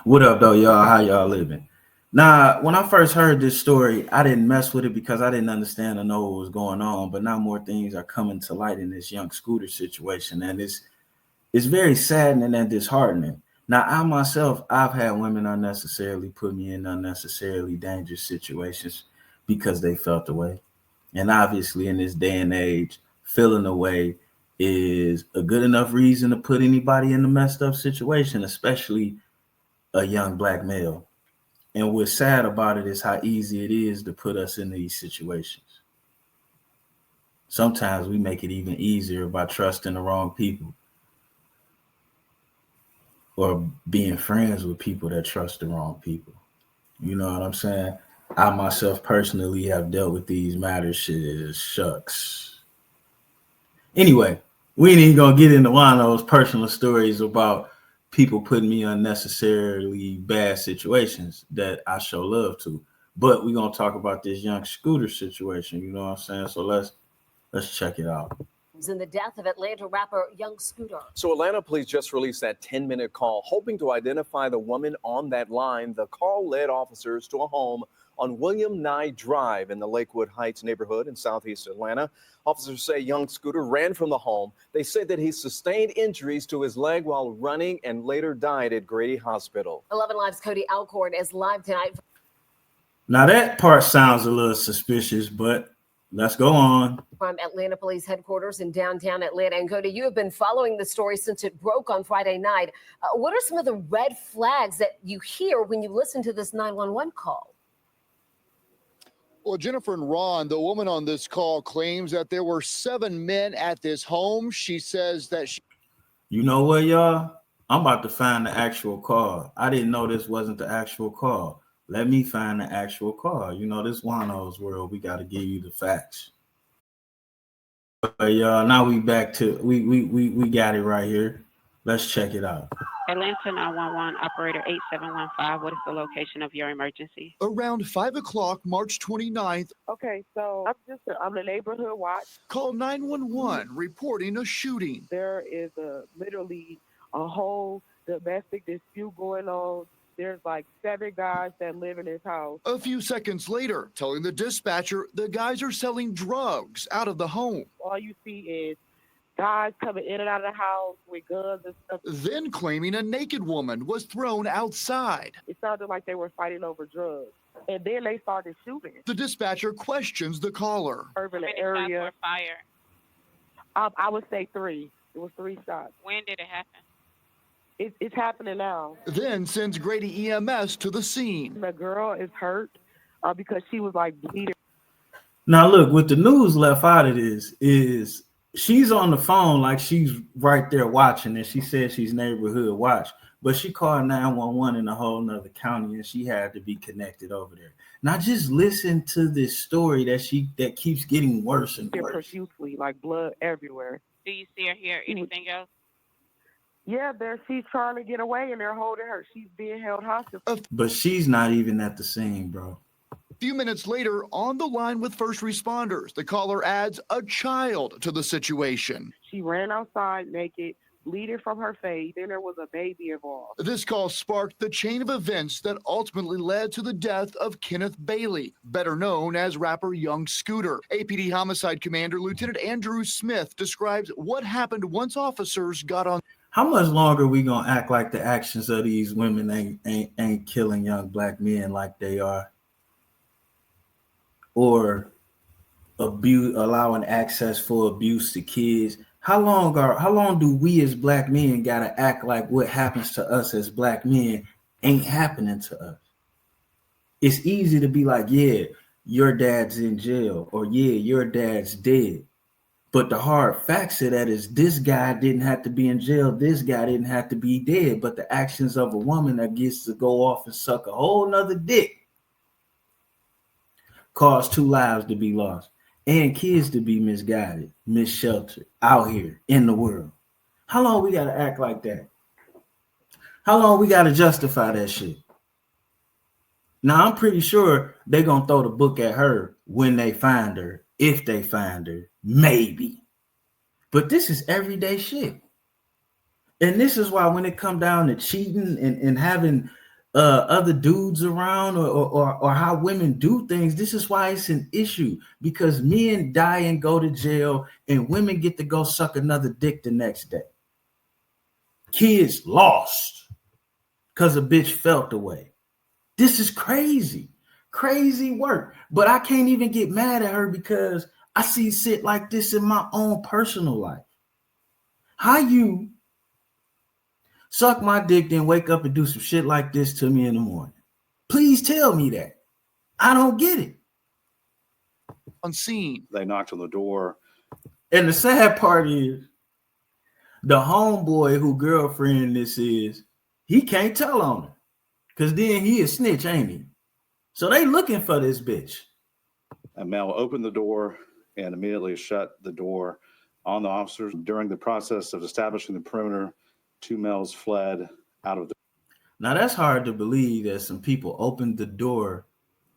What up, though, y'all? How y'all living? Now, when I first heard this story, I didn't mess with it because I didn't understand or know what was going on. But now more things are coming to light in this young Scooter situation, and it's very saddening and disheartening. Now, I myself, I've had women unnecessarily put me in unnecessarily dangerous situations because they felt the way. And obviously, in this day and age, feeling the way is a good enough reason to put anybody in a messed up situation, especially a young black male. And what's sad about it is how easy it is to put us in these situations. Sometimes we make it even easier by trusting the wrong people or being friends with people that trust the wrong people. You know what I'm saying? I myself personally have dealt with these matters. Shit is shucks. Anyway, we ain't even gonna get into one of those personal stories about people putting me in unnecessarily bad situations that I show love to. But we're gonna talk about this young Scooter situation, you know what I'm saying? So let's check it out. In the death of Atlanta rapper Young Scooter. So Atlanta police just released that 10-minute call, hoping to identify the woman on that line. The call led officers to a home on William Nye Drive in the Lakewood Heights neighborhood in southeast Atlanta. Officers say Young Scooter ran from the home. They said that he sustained injuries to his leg while running and later died at Grady Hospital. 11 Live's Cody Alcorn is live tonight. Now that part sounds a little suspicious, but let's go on. From Atlanta Police Headquarters in downtown Atlanta. And Cody, you have been following the story since it broke on Friday night. What are some of the red flags that you hear when you listen to this 911 call? Well, Jennifer and Ron, the woman on this call, claims that there were 7 men at this home. She says that she... You know what, y'all? I'm about to find the actual call. I didn't know this wasn't the actual call. Let me find the actual call. You know, this Juan-o's world, we got to give you the facts. But y'all, now we back to, we got it right here. Let's check it out. Atlanta 911 operator 8715. What is the location of your emergency? Around 5 o'clock, March 29th. Okay, so I'm the neighborhood watch. Call 911 reporting a shooting. There is literally a whole domestic dispute going on. There's like 7 guys that live in this house. A few seconds later, telling the dispatcher the guys are selling drugs out of the home. All you see is guys coming in and out of the house with guns and stuff. Then claiming a naked woman was thrown outside. It sounded like they were fighting over drugs. And then they started shooting. The dispatcher questions the caller. Urban How many area. shots were fired? I would say 3. It was 3 shots. When did it happen? It's happening now. Then sends Grady EMS to the scene. The girl is hurt because she was like bleeding. Now look, what the news left out of this is she's on the phone like she's right there watching, and she said she's neighborhood watch, but she called 911 in a whole nother county, and she had to be connected over there. Now just listen to this story that keeps getting worse and worse. Profusely, like blood everywhere. Do you see or hear anything else? Yeah, she's trying to get away and they're holding her. She's being held hostage. But she's not even at the scene, bro. A few minutes later, on the line with first responders, the caller adds a child to the situation. She ran outside naked, bleeding from her face. Then there was a baby involved. This call sparked the chain of events that ultimately led to the death of Kenneth Bailey, better known as rapper Young Scooter. APD Homicide Commander Lieutenant Andrew Smith describes what happened once officers got on. How much longer we gonna act like the actions of these women ain't killing young black men like they are, or allowing access for abuse to kids? How long do we as black men gotta act like what happens to us as black men ain't happening to us? It's easy to be like, yeah, your dad's in jail, or yeah, your dad's dead. But the hard facts of that is this guy didn't have to be in jail. This guy didn't have to be dead. But the actions of a woman that gets to go off and suck a whole nother dick caused 2 lives to be lost and kids to be misguided, missheltered out here in the world. How long we got to act like that? How long we got to justify that shit? Now, I'm pretty sure they're going to throw the book at her when they find her. If they find her, maybe. But this is everyday shit. And this is why when it come down to cheating and having other dudes around, or how women do things. This is why it's an issue, because men die and go to jail, and women get to go suck another dick the next day. Kids lost because a bitch felt away. This is crazy work. But I can't even get mad at her because I see shit like this in my own personal life. How you suck my dick, then wake up and do some shit like this to me in the morning? Please tell me that. I don't get it. Unseen. They knocked on the door. And the sad part is, the homeboy who girlfriend this is, he can't tell on her, because then he a snitch, ain't he? So they looking for this bitch. A male opened the door and immediately shut the door on the officers. During the process of establishing the perimeter, 2 males fled out of the. Now that's hard to believe that some people opened the door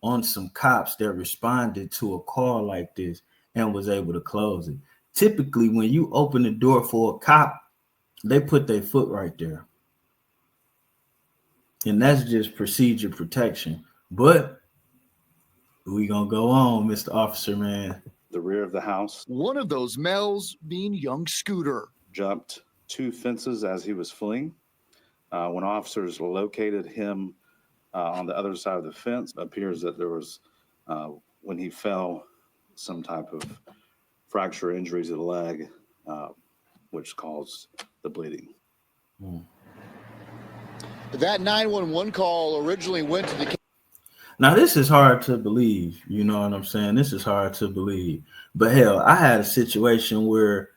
on some cops that responded to a call like this and was able to close it. Typically, when you open the door for a cop, they put their foot right there. And that's just procedure protection. But we gonna go on, Mr. Officer, man. The rear of the house. One of those males being young Scooter. Jumped 2 fences as he was fleeing. When officers located him on the other side of the fence, it appears that there was, when he fell, some type of fracture injuries to the leg, which caused the bleeding. That 911 call originally went to the. Now, this is hard to believe. You know what I'm saying? This is hard to believe. But hell, I had a situation where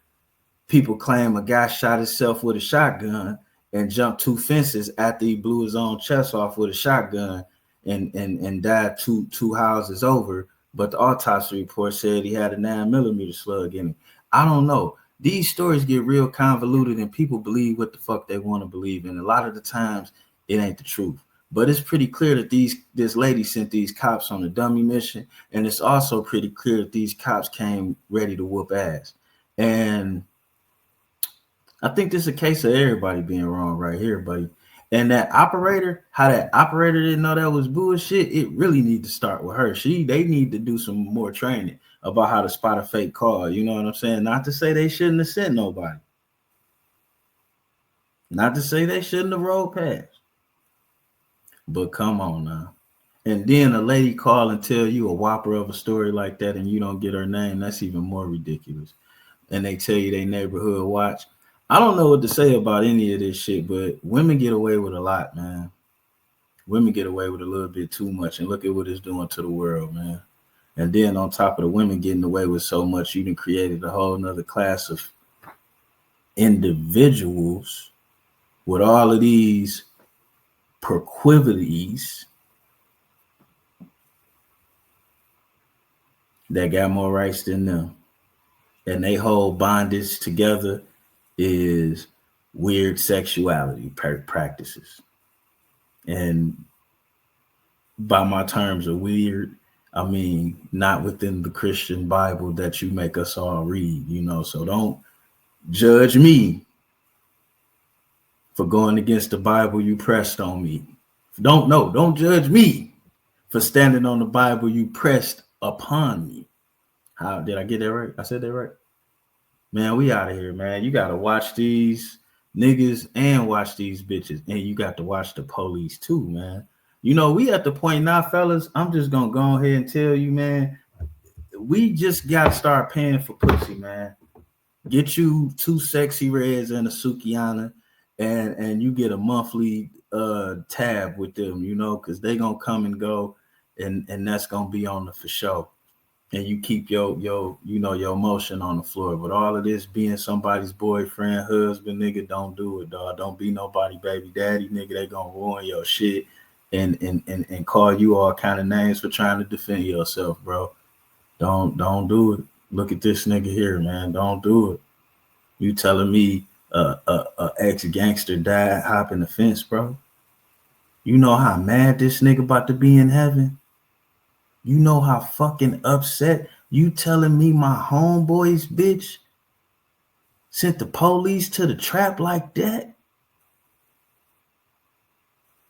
people claim a guy shot himself with a shotgun and jumped 2 fences after he blew his own chest off with a shotgun and died two houses over. But the autopsy report said he had a 9mm slug in him. I don't know. These stories get real convoluted and people believe what the fuck they want to believe. And a lot of the times it ain't the truth. But it's pretty clear that this lady sent these cops on a dummy mission. And it's also pretty clear that these cops came ready to whoop ass. And I think this is a case of everybody being wrong right here, buddy. And that operator, how that operator didn't know that was bullshit, it really need to start with her. They need to do some more training about how to spot a fake call. You know what I'm saying? Not to say they shouldn't have sent nobody. Not to say they shouldn't have rolled past. But come on now. And then a lady call and tell you a whopper of a story like that and you don't get her name. That's even more ridiculous. And they tell you they neighborhood watch. I don't know what to say about any of this shit, but women get away with a lot, man. Women get away with a little bit too much. And look at what it's doing to the world, man. And then on top of the women getting away with so much, you done created a whole nother class of individuals with all of these proclivities that got more rights than them. And they whole bondage together is weird sexuality practices. And by my terms of weird, I mean not within the Christian Bible that you make us all read, you know. So don't judge me for going against the Bible you pressed on me. Don't judge me for standing on the Bible you pressed upon me. How did I get that right? I said that right? Man, we out of here, man. You got to watch these niggas and watch these bitches. And you got to watch the police too, man. You know, we at the point now, fellas, I'm just going to go ahead and tell you, man, we just got to start paying for pussy, man. Get you 2 sexy reds and a Sukiana, and you get a monthly tab with them, you know, because they going to come and go, and that's going to be on the for sure. And you keep your emotion on the floor. But all of this being somebody's boyfriend, husband, nigga, don't do it, dog. Don't be nobody baby daddy, nigga. They gonna ruin your shit and call you all kind of names for trying to defend yourself, bro. Don't do it. Look at this nigga here, man. Don't do it. You telling me a ex-gangster died hopping the fence, bro? You know how mad this nigga about to be in heaven? You know how fucking upset you telling me my homeboys, bitch, sent the police to the trap like that?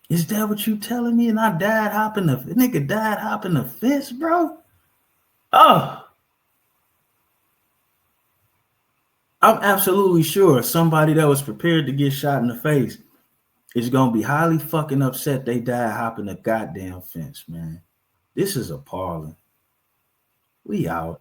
Is that what you telling me? And I died hopping the nigga died hopping the fence, bro? Oh, I'm absolutely sure somebody that was prepared to get shot in the face is gonna be highly fucking upset they died hopping the goddamn fence, man. This is appalling. We out.